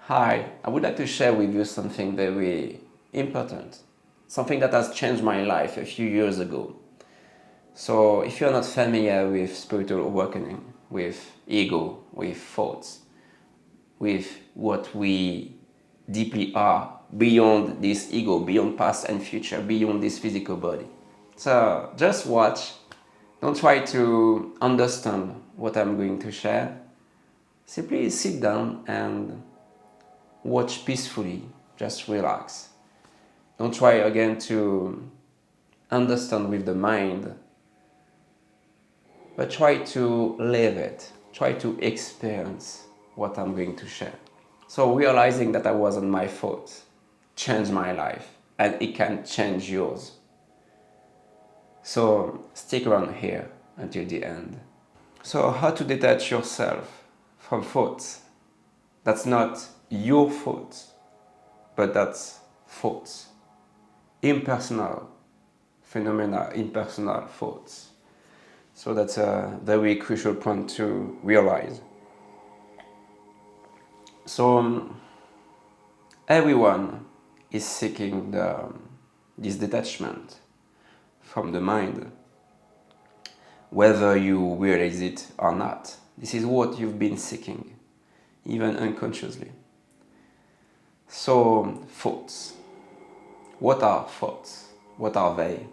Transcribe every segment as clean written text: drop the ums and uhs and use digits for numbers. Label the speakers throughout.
Speaker 1: Hi, I would like to share with you something very important, something that has changed my life a few years ago. So if you're not familiar with spiritual awakening, with ego, with thoughts, with what we deeply are, beyond this ego, beyond past and future, beyond this physical body. So just watch, don't try to understand what I'm going to share. Simply sit down and watch peacefully, just relax. Don't try again to understand with the mind, but try to live it. Try to experience what I'm going to share. So realizing that I wasn't my fault changed my life, and it can change yours. So stick around here until the end. So how to detach yourself from thoughts? That's not your thoughts, but that's thoughts. Impersonal phenomena, impersonal thoughts. So that's a very crucial point to realize. So everyone is seeking this detachment from the mind, whether you realize it or not. This is what you've been seeking, even unconsciously. So thoughts. What are thoughts? What are they?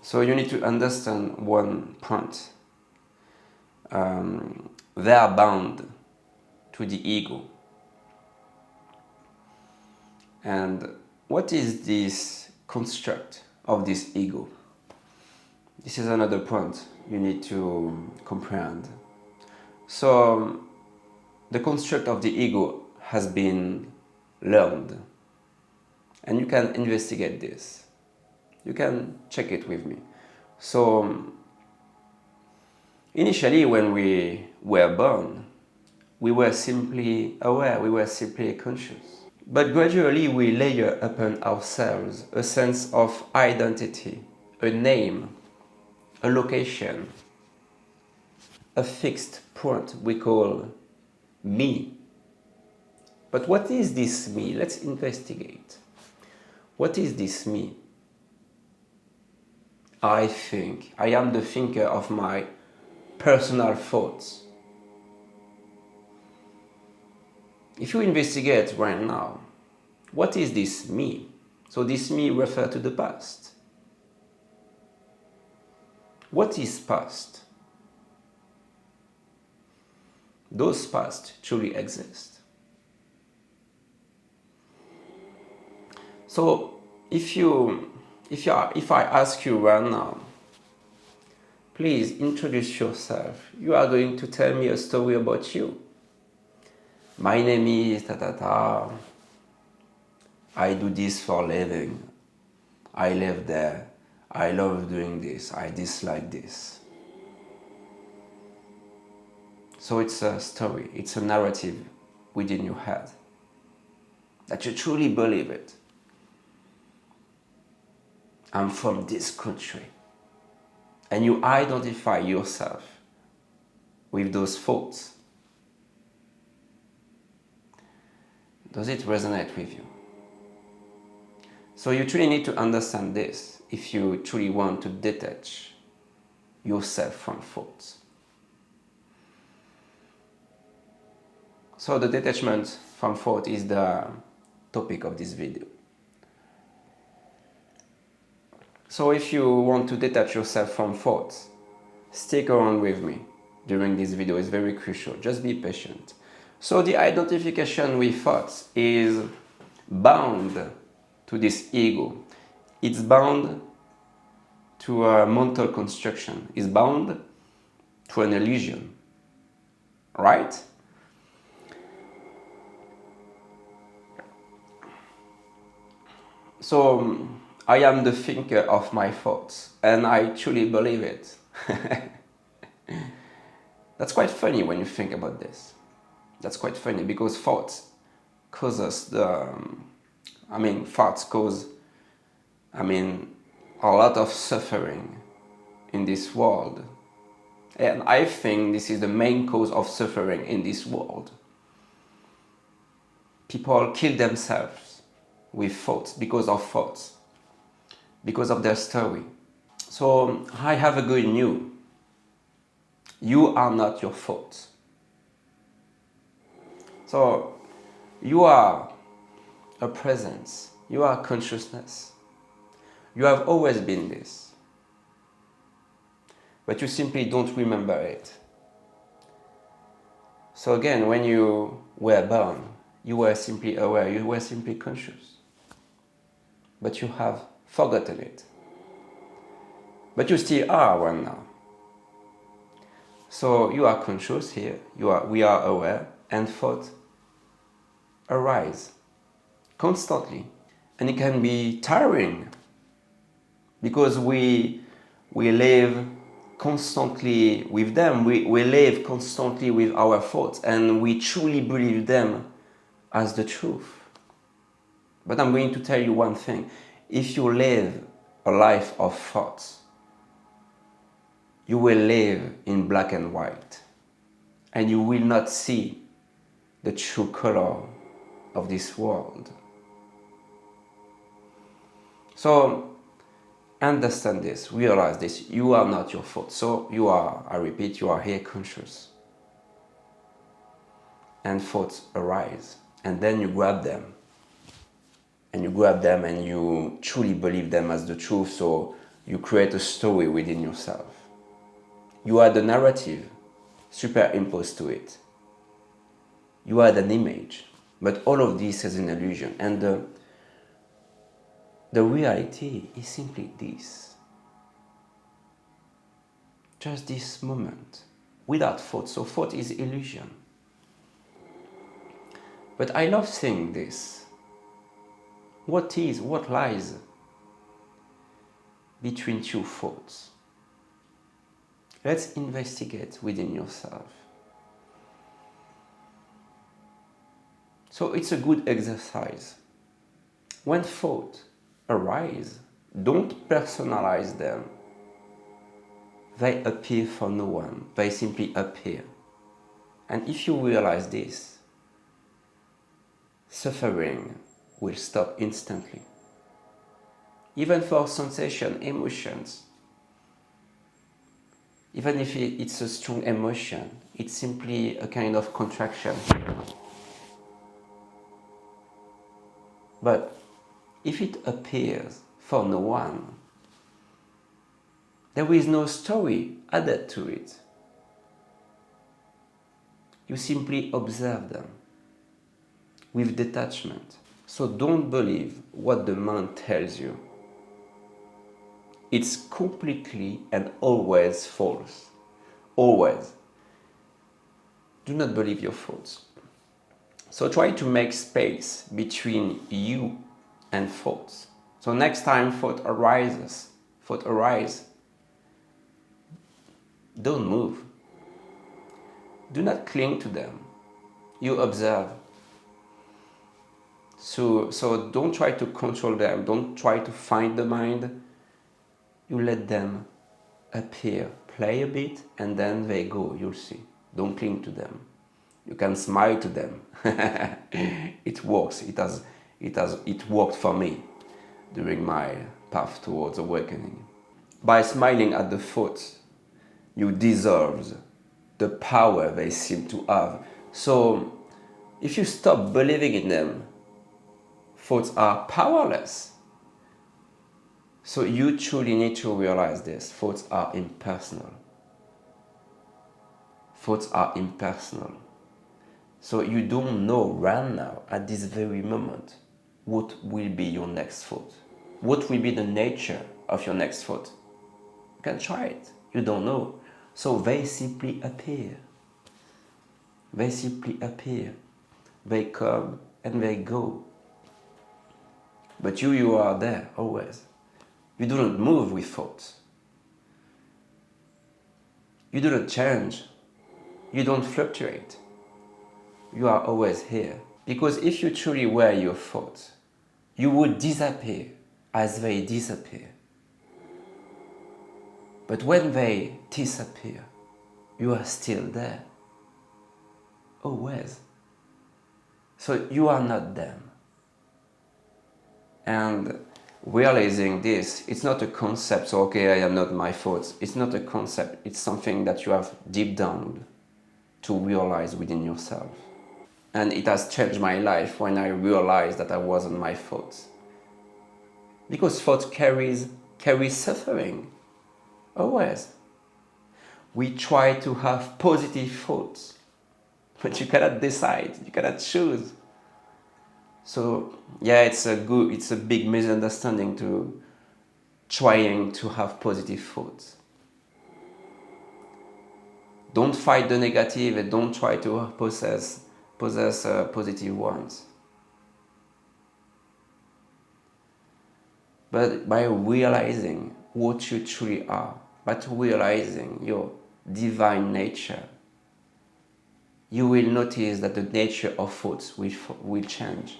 Speaker 1: So you need to understand one point. They are bound to the ego. And what is this construct of this ego? This is another point you need to comprehend. So the construct of the ego has been learned. And you can investigate this. You can check it with me. So initially when we were born, we were simply aware, we were simply conscious. But gradually we layer upon ourselves a sense of identity, a name, a location, a fixed point we call me. But what is this me? Let's investigate. What is this me? I think. I am the thinker of my personal thoughts. If you investigate right now, what is this me? So this me refers to the past. What is past? Those past truly exist. So if I ask you right now, please introduce yourself. You are going to tell me a story about you. My name is ta-ta-ta. I do this for a living. I live there. I love doing this. I dislike this. So it's a story. It's a narrative within your head. That you truly believe it. I'm from this country. And you identify yourself with those thoughts. Does it resonate with you? So you truly need to understand this if you truly want to detach yourself from thoughts. So the detachment from thought is the topic of this video. So if you want to detach yourself from thoughts, stick around with me during this video. It's very crucial. Just be patient. So the identification with thoughts is bound to this ego. It's bound to a mental construction. It's bound to an illusion. Right? So I am the thinker of my thoughts, and I truly believe it. That's quite funny when you think about this. That's quite funny because thoughts cause us thoughts cause, a lot of suffering in this world. And I think this is the main cause of suffering in this world. People kill themselves with thoughts, because of their story. So I have a good news. You are not your thoughts. So you are a presence. You are consciousness. You have always been this. But you simply don't remember it. So again, when you were born, you were simply aware, you were simply conscious. But you have forgotten it. But you still are one now. So you are conscious here, we are aware, and thought arise constantly. And it can be tiring because we live constantly with them, we live constantly with our thoughts, and we truly believe them as the truth. But I'm going to tell you one thing. If you live a life of thoughts, you will live in black and white, and you will not see the true color of this world. So understand this, realize this, you are not your thoughts. So you are, I repeat, you are here conscious. And thoughts arise, and then you grab them. And you grab them and you truly believe them as the truth, so you create a story within yourself. You are the narrative superimposed to it. You are an image, but all of this is an illusion. And the reality is simply this. Just this moment, without thought. So thought is illusion. But I love saying this. What lies between two thoughts? Let's investigate within yourself. So it's a good exercise. When thoughts arise, don't personalize them. They appear for no one. They simply appear. And if you realize this, suffering will stop instantly. Even for sensation, emotions. Even if it's a strong emotion, it's simply a kind of contraction. But if it appears for no one, there is no story added to it. You simply observe them with detachment. So don't believe what the mind tells you. It's completely and always false. Always. Do not believe your thoughts. So try to make space between you and thoughts. So next time thought arises, don't move. Do not cling to them. You observe. So don't try to control them. Don't try to find the mind. You let them appear. Play a bit and then they go. You'll see. Don't cling to them. You can smile to them. It works. It worked for me during my path towards awakening. By smiling at the thoughts, you dissolve the power they seem to have. So if you stop believing in them, thoughts are powerless. So you truly need to realize this. Thoughts are impersonal. Thoughts are impersonal. So you don't know right now, at this very moment, what will be your next thought. What will be the nature of your next thought. You can try it. You don't know. So they simply appear. They simply appear. They come and they go. But you are there always. You do not move with thoughts. You do not change. You don't fluctuate. You are always here. Because if you truly were your thoughts, you would disappear as they disappear. But when they disappear, you are still there. Always. So you are not them. And realizing this, it's not a concept, so okay, I am not my thoughts. It's not a concept, it's something that you have deep down to realize within yourself. And it has changed my life when I realized that I wasn't my thoughts. Because thought carries suffering, always. We try to have positive thoughts, but you cannot decide, you cannot choose. So yeah, it's a big misunderstanding to trying to have positive thoughts. Don't fight the negative and don't try to possess positive ones. But by realizing what you truly are, by realizing your divine nature, you will notice that the nature of thoughts will change.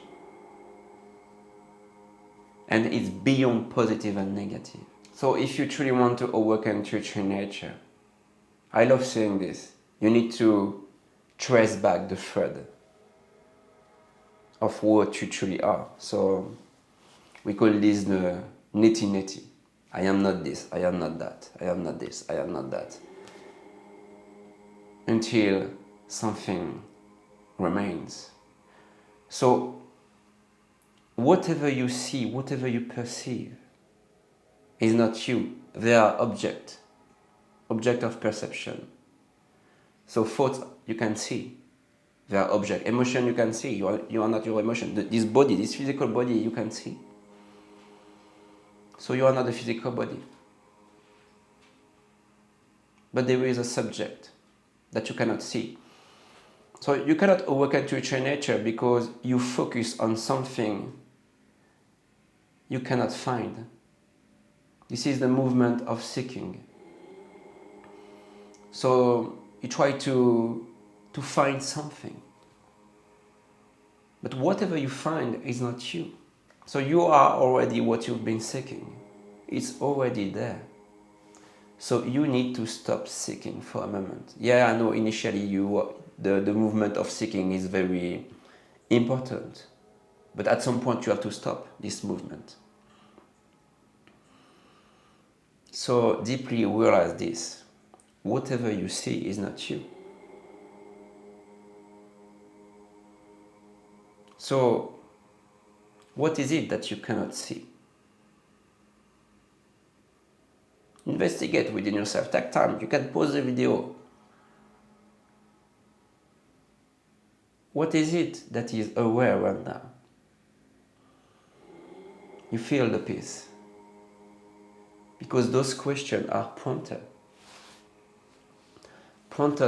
Speaker 1: And it's beyond positive and negative. So if you truly want to awaken to your true nature, I love saying this, you need to trace back the thread of what you truly are. So we call this the neti. I am not this, I am not that, I am not this, I am not that. Until something remains. So whatever you see, whatever you perceive is not you. They are object of perception. So thoughts you can see, they are object. Emotion you can see, you are not your emotion. This body, this physical body you can see. So you are not a physical body. But there is a subject that you cannot see. So you cannot awaken to your true nature because you focus on something you cannot find. This is the movement of seeking. So you try to find something. But whatever you find is not you. So you are already what you've been seeking. It's already there. So you need to stop seeking for a moment. Yeah, I know initially the movement of seeking is very important. But at some point you have to stop this movement. So deeply realize this. Whatever you see is not you. So what is it that you cannot see? Investigate within yourself. Take time. You can pause the video. What is it that is aware right now? You feel the peace. Because those questions are pointed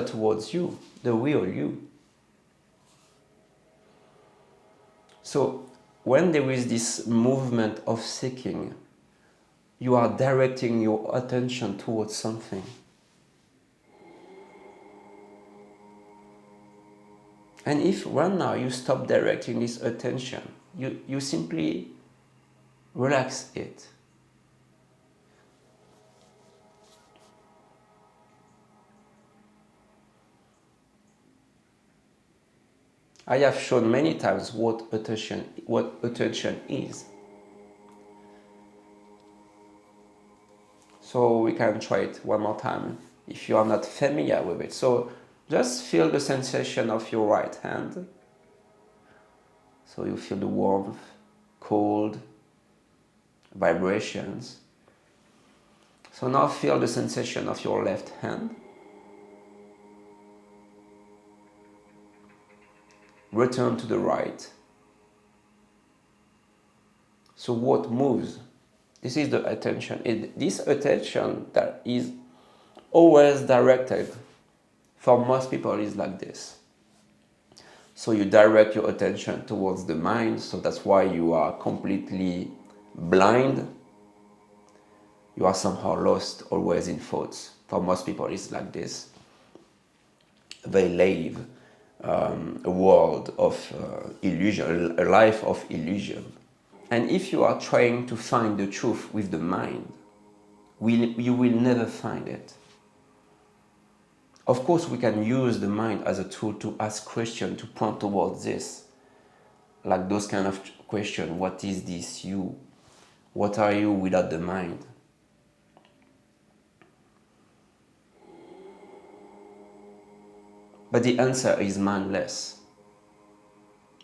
Speaker 1: towards you, the real you. So when there is this movement of seeking, you are directing your attention towards something. And if right now you stop directing this attention, you simply relax it. I have shown many times what attention is. So we can try it one more time if you are not familiar with it. So just feel the sensation of your right hand. So you feel the warmth, cold, vibrations. So now feel the sensation of your left hand. Return to the right. So what moves? This is the attention. This attention that is always directed, for most people is like this. So you direct your attention towards the mind, so that's why you are completely blind. You are somehow lost, always in thoughts. For most people it's like this. They live a world of illusion, a life of illusion. And if you are trying to find the truth with the mind, you will never find it. Of course, we can use the mind as a tool to ask questions, to point towards this. like those kind of questions. What is this you? What are you without the mind? But the answer is mindless.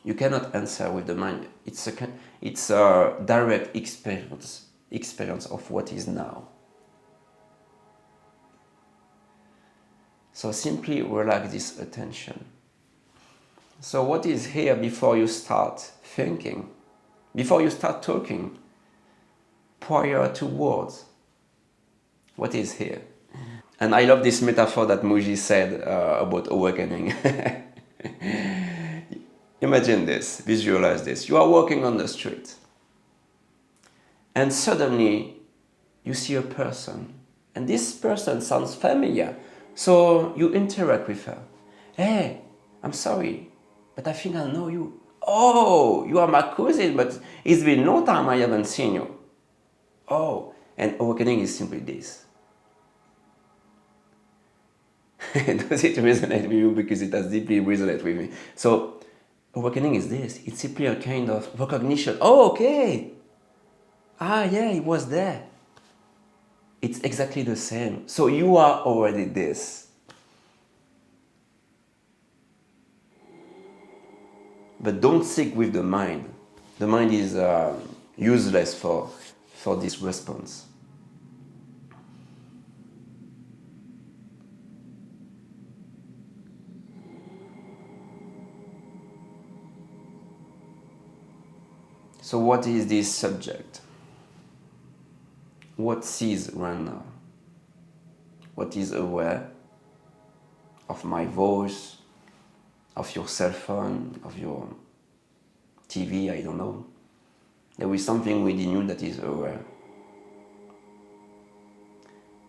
Speaker 1: You cannot answer with the mind. It's a direct experience of what is now. So simply relax this attention. So what is here before you start thinking? Before you start talking? Prior to words? What is here? And I love this metaphor that Muji said about awakening. Imagine this, visualize this. You are walking on the street and suddenly you see a person and this person sounds familiar. So you interact with her. Hey, I'm sorry, but I think I know you. Oh, you are my cousin, but it's been no time I haven't seen you. Oh, and awakening is simply this. Does it resonate with you? Because it has deeply resonated with me. So awakening is this. It's simply a kind of recognition. Oh, okay. Ah, yeah, it was there. It's exactly the same. So you are already this. But don't seek with the mind. The mind is useless for this response. So what is this subject? What sees right now? What is aware of my voice, of your cell phone, of your TV, I don't know. There is something within you that is aware,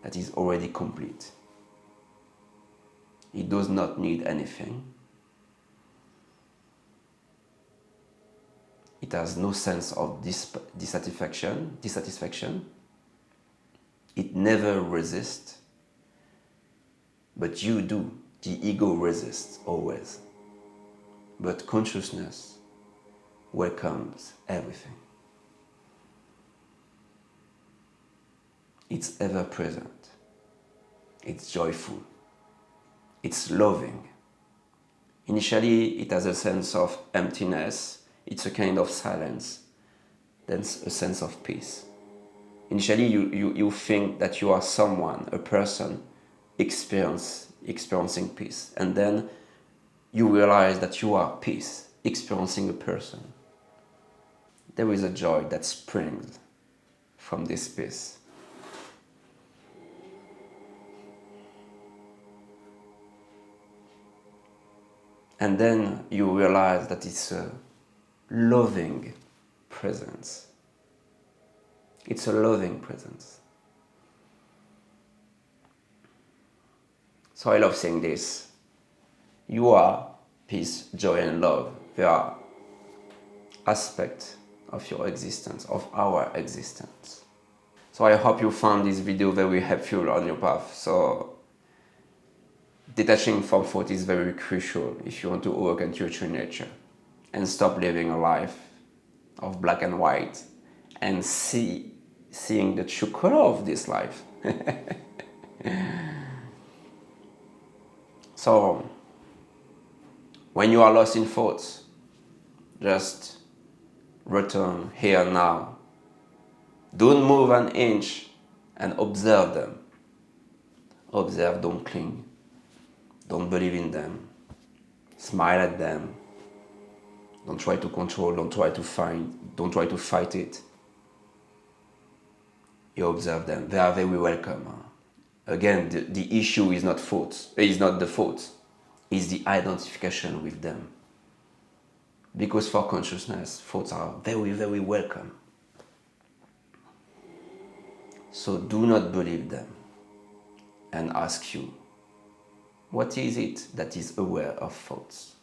Speaker 1: that is already complete. It does not need anything. It has no sense of dissatisfaction. It never resists, but you do. The ego resists always. But consciousness welcomes everything. It's ever present. It's joyful. It's loving. Initially, it has a sense of emptiness. It's a kind of silence. Then a sense of peace. Initially, you think that you are someone, a person, experiencing peace. And then you realize that you are peace, experiencing a person. There is a joy that springs from this peace. And then you realize that it's a loving presence. It's a loving presence. So I love saying this. You are peace, joy, and love. They are aspects of your existence, of our existence. So I hope you found this video very helpful on your path. So detaching from thought is very crucial if you want to awaken to your true nature and stop living a life of black and white and seeing the true color of this life. So when you are lost in thoughts, just return here now. Don't move an inch and observe them. Observe, don't cling. Don't believe in them. Smile at them. Don't try to control, don't try to fight it. You observe them. They are very welcome. Again, the issue is not thoughts. It's not the thoughts. It's the identification with them. Because for consciousness, thoughts are very, very welcome. So do not believe them and ask you, what is it that is aware of thoughts?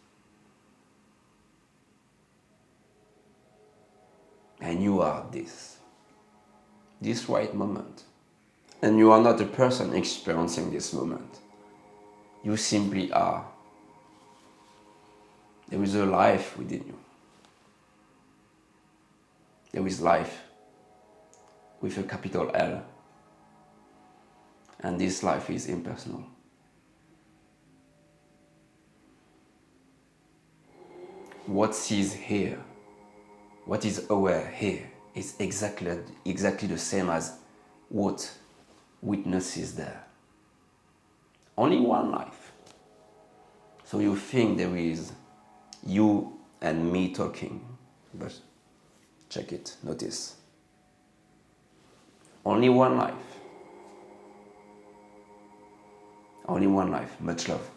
Speaker 1: And you are this right moment. And you are not a person experiencing this moment. You simply are. There is a life within you. There is life with a capital L. And this life is impersonal. What sees here, what is aware here, is exactly the same as what witnesses there. Only one life. So you think there is you and me talking, but check it, notice. Only one life. Only one life. Much love.